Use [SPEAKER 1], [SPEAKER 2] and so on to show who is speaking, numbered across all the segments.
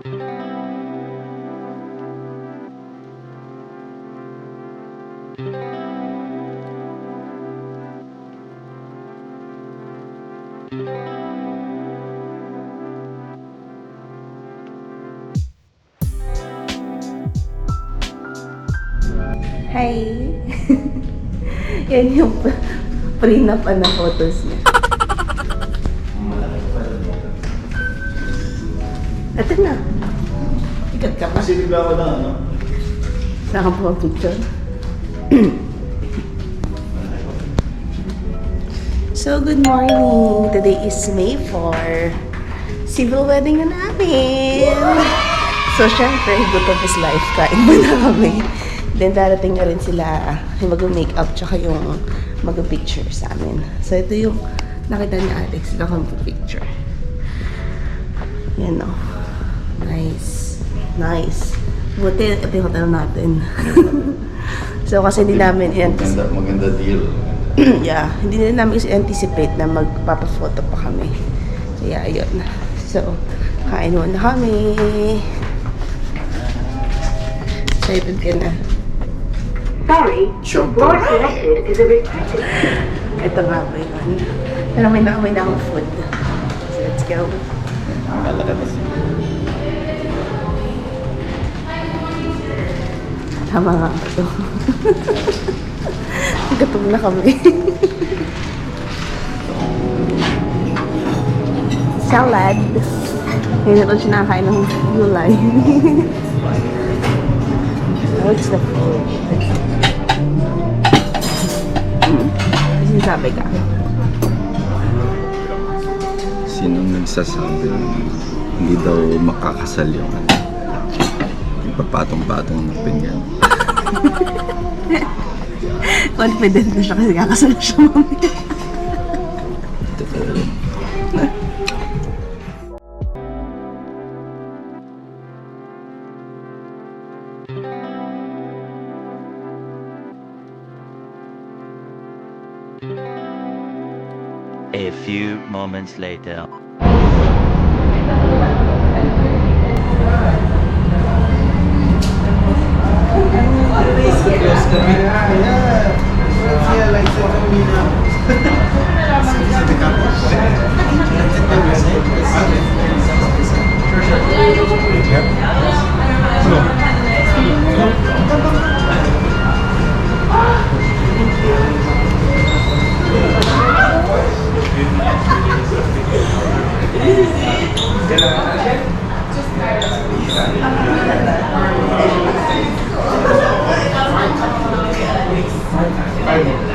[SPEAKER 1] Hi! Yan yung prenup na photos niya. Ito na. Ikat ka pa.
[SPEAKER 2] Kasi bigla ko lang, ano?
[SPEAKER 1] Saan ka po ang picture? So, good morning! Today is May 4. Civil wedding na namin! So, syempre, good of his life. Kain mo na kami. Then, darating na rin sila yung mag-makeup tsaka yung mag-picture sa amin. So, ito yung nakita ni Alex. Sila kang picture. Yan o. Nice. Nice. Buti, ito yung hotel natin. So, kasi hindi namin
[SPEAKER 2] Maganda deal.
[SPEAKER 1] yeah, hindi na namin kasi anticipate na magpapaphoto pa kami. Kaya, ayun. So, kain muna kami. Excited ka na.
[SPEAKER 3] Sorry, board selected is a restricted.
[SPEAKER 1] Ito nga ba yun? Pero may na akong food. So, let's go.
[SPEAKER 2] Kalakatas.
[SPEAKER 1] Tama nga ito. Gutom na kami. Salad. Ngayon ito siya nakakain ng gulay. What's the food? Sinasabi ka?
[SPEAKER 2] Sinong nagsasabi na hindi daw makakasal yung ano? Yung papatong-patong ng pinggan.
[SPEAKER 1] Confident na siya kasi kakasal siya mamaya.
[SPEAKER 2] Totoo yun.
[SPEAKER 4] A few moments later.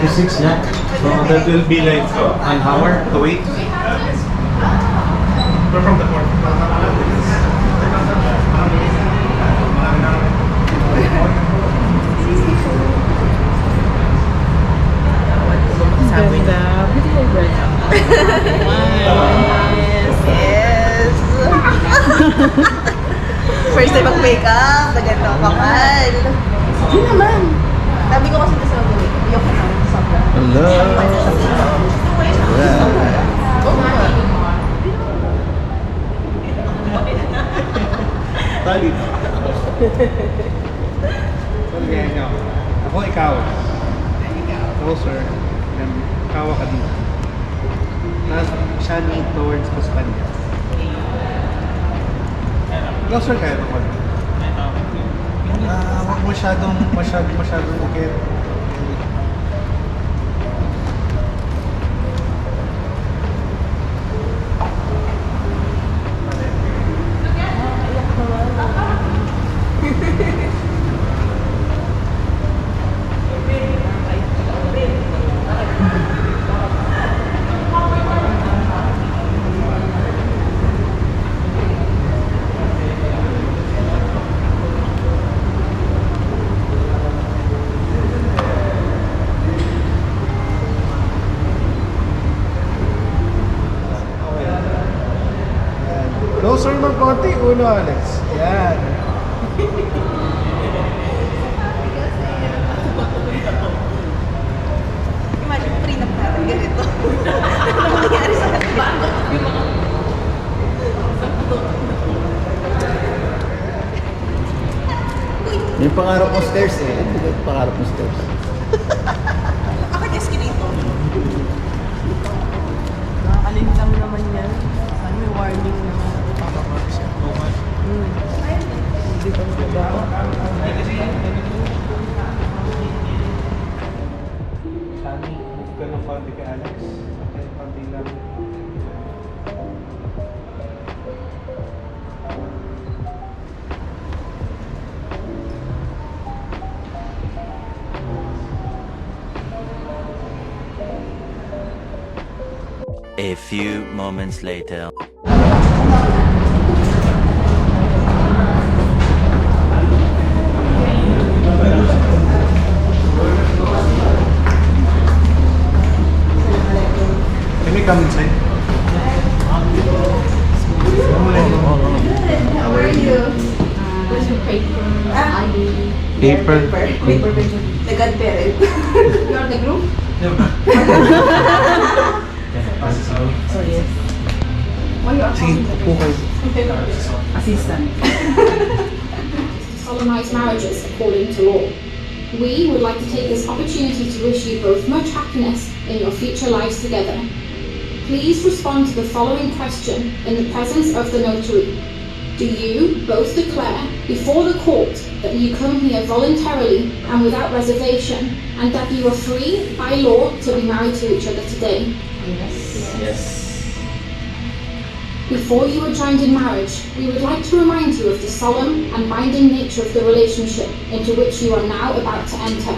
[SPEAKER 5] To 6, yeah. So that will be like an hour to wait. We're from the port.
[SPEAKER 1] Sabi na. Yes! First time mag-makeup, naganda ako kapal. Hindi naman. Sabi ko kasi sa mga yung sobra.
[SPEAKER 2] Hello!
[SPEAKER 5] Tali. So, ganyan nyo. Ako, ikaw. Closer. Then, kawa ka dito. Tapos, shining towards mas kanya. Closer kayo ako. Huwag masyadong ukit. Closer ng konti, ulo, Alex. Yan.
[SPEAKER 1] Imagine, prenup natin ganito. Ano nangyari sa kanila?
[SPEAKER 6] Yung pangarap mo stairs eh. Ano ba yung pangarap mo stairs?
[SPEAKER 1] Bakit escalator? Nakakalintang naman yan. Saan may warning naman. Hindi pa magagawa.
[SPEAKER 5] Shani, move ka ng konti kay Alex. Okay, konti lang.
[SPEAKER 4] A few moments later.
[SPEAKER 5] Can we come inside?
[SPEAKER 1] How are you?
[SPEAKER 7] Where's your paper? ID?
[SPEAKER 5] Paper.
[SPEAKER 1] Paper. The godparent.
[SPEAKER 7] You are the group?
[SPEAKER 1] Oh, yes.
[SPEAKER 7] Why you are
[SPEAKER 5] Sige, upo kayo.
[SPEAKER 1] Assistant.
[SPEAKER 7] solemnize marriages according to law. We would like to take this opportunity to wish you both much happiness in your future lives together. Please respond to the following question in the presence of the notary. Do you both declare before the court that you come here voluntarily and without reservation, and that you are free by law to be married to each other today?
[SPEAKER 6] Yes.
[SPEAKER 7] Before you are joined in marriage, we would like to remind you of the solemn and binding nature of the relationship into which you are now about to enter.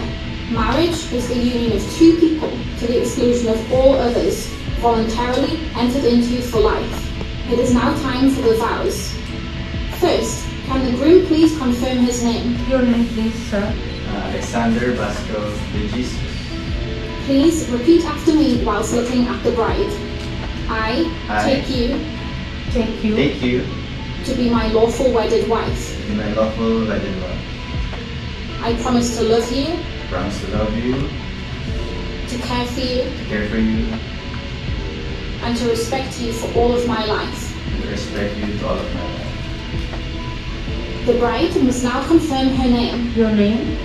[SPEAKER 7] Marriage is the union of two people to the exclusion of all others, voluntarily entered into for life. It is now time for the vows. First, can the groom please confirm his name?
[SPEAKER 8] Your name, please, sir.
[SPEAKER 6] Alexander Vasco de Jesus.
[SPEAKER 7] Please repeat after me whilst looking at the bride. I take you
[SPEAKER 8] Thank you.
[SPEAKER 6] Take you
[SPEAKER 7] to be my lawful wedded wife.
[SPEAKER 6] to my lawful wedded wife.
[SPEAKER 7] I promise to love you,
[SPEAKER 6] Promise to love you,
[SPEAKER 7] to care for you,
[SPEAKER 6] to care for you,
[SPEAKER 7] and to respect you for all of my life.
[SPEAKER 6] and to respect you to all of my life.
[SPEAKER 7] The bride must now confirm her name.
[SPEAKER 8] Your name?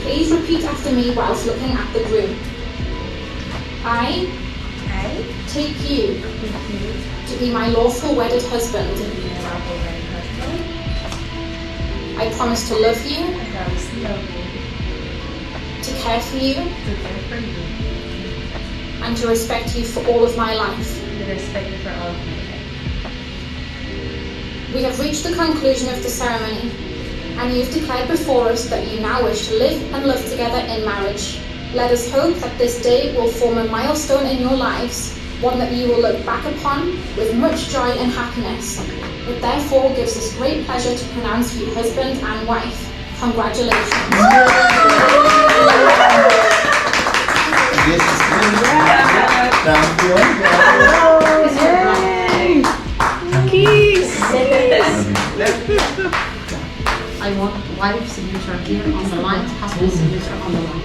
[SPEAKER 7] Please repeat after me whilst looking at the groom. I take you to be my lawful wedded husband. I promise to love you, to care for you, and to respect you for all of my life. We have reached the conclusion of the ceremony, and you've declared before us that you now wish to live and love together in marriage. Let us hope that this day will form a milestone in your lives, one that you will look back upon with much joy and happiness. It therefore gives us great pleasure to pronounce you husband and wife. Congratulations.
[SPEAKER 6] This is champion.
[SPEAKER 7] I want wife's signature here on the line, husband's signature on the line.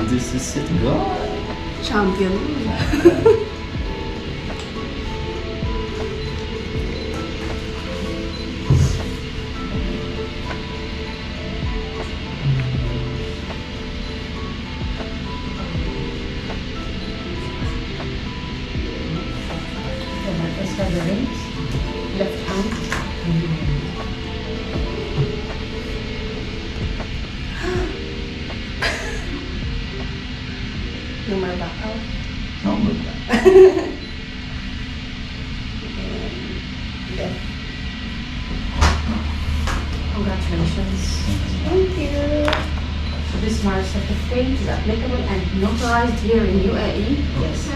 [SPEAKER 6] This is it. Go.
[SPEAKER 1] Champion.
[SPEAKER 8] Let's have the rings. Left hand.
[SPEAKER 1] Lumabakaw.
[SPEAKER 6] Number one.
[SPEAKER 8] Congratulations.
[SPEAKER 1] Thank you.
[SPEAKER 8] So this marriage certificate is applicable and notarized here in UAE. Yes.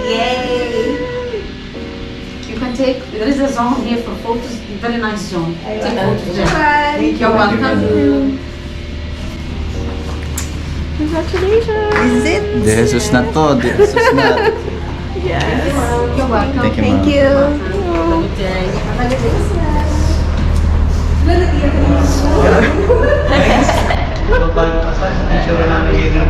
[SPEAKER 1] Yay!
[SPEAKER 8] You can take, there is a zone here for photos, very nice zone. Take photos there.
[SPEAKER 1] Thank
[SPEAKER 8] You're welcome.
[SPEAKER 1] Congratulations! This is it?
[SPEAKER 2] De Jesus na to. De Jesus na.
[SPEAKER 1] Yes.
[SPEAKER 8] You're welcome.
[SPEAKER 2] Thank you,
[SPEAKER 1] Thank
[SPEAKER 2] ma'am.
[SPEAKER 1] you.
[SPEAKER 8] Have a good day.
[SPEAKER 1] Have a good Christmas.
[SPEAKER 5] Ito tayo kasal. Picture namin yun.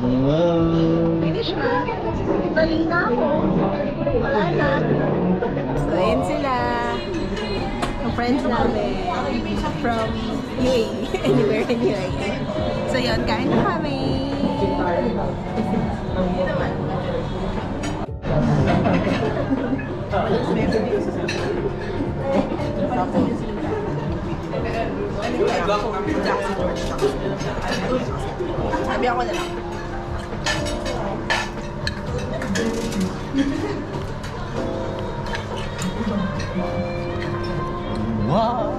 [SPEAKER 6] Wow.
[SPEAKER 1] Finish na. Balik na ako. Wala na. So, ayan sila. Ang friends namin from UAE. Anywhere in UAE. So, yun. Kain na kami. Sabi ako na lang.
[SPEAKER 6] Wow.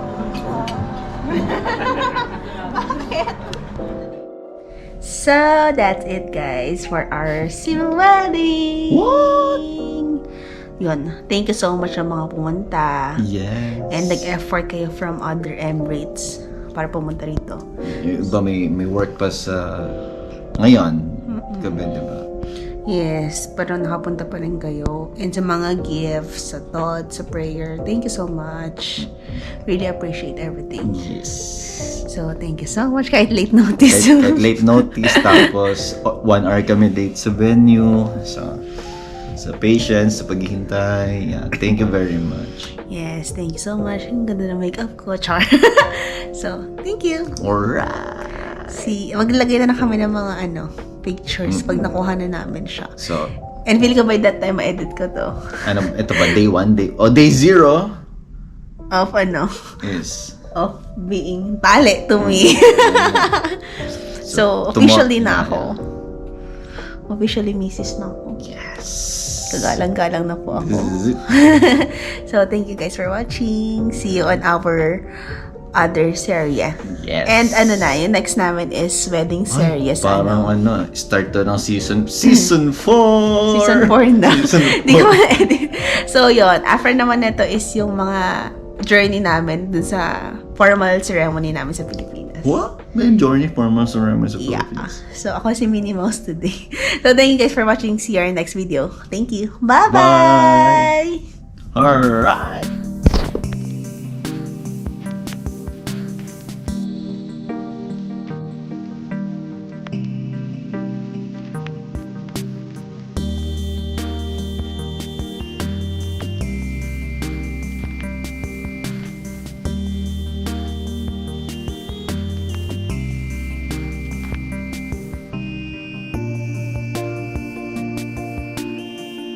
[SPEAKER 1] So, that's it guys for our civil wedding! What? Yun. Thank you so much sa mga pumunta.
[SPEAKER 2] Yes.
[SPEAKER 1] And nag-effort kayo from other Emirates para pumunta rito.
[SPEAKER 2] Yung iba may work pa sa ngayon. Gabi, di ba?
[SPEAKER 1] Yes, pero nakapunta pa rin kayo. And sa mga gifts, sa thoughts, sa prayer, thank you so much. Really appreciate everything.
[SPEAKER 2] Yes.
[SPEAKER 1] So, thank you so much. Kahit late notice.
[SPEAKER 2] Kahit late notice, tapos 1 hour kami late sa venue. So, sa patience, sa paghihintay. Yeah, thank you very much.
[SPEAKER 1] Yes, thank you so much. Ang ganda ng makeup ko, char. So, thank you.
[SPEAKER 2] Alright.
[SPEAKER 1] Maglagay na kami ng mga pictures pag nakuha na namin siya.
[SPEAKER 2] So,
[SPEAKER 1] And feel ko by that time, ma-edit ko to.
[SPEAKER 2] ito ba? Day 1, day 0
[SPEAKER 1] Of
[SPEAKER 2] is
[SPEAKER 1] of being pale to me. So, officially na ako. Officially Mrs. na ako.
[SPEAKER 2] Yes.
[SPEAKER 1] Kagalang-galang na po ako.
[SPEAKER 2] This is it.
[SPEAKER 1] So, thank you guys for watching. See you on our other serie.
[SPEAKER 2] Yes.
[SPEAKER 1] And yung next namin is wedding series.
[SPEAKER 2] Parang start to ng season 4.
[SPEAKER 1] Season 4 na.
[SPEAKER 2] Season
[SPEAKER 1] Di ko ma-edit. So, yun. After naman nito is yung mga journey namin dun sa formal ceremony namin sa Pilipinas.
[SPEAKER 2] What? May journey for mga ceremony sa
[SPEAKER 1] Yeah.
[SPEAKER 2] Philippines.
[SPEAKER 1] So, ako si Minnie Mouse today. So, thank you guys for watching. See you in our next video. Thank you. Bye-bye!
[SPEAKER 2] Alright.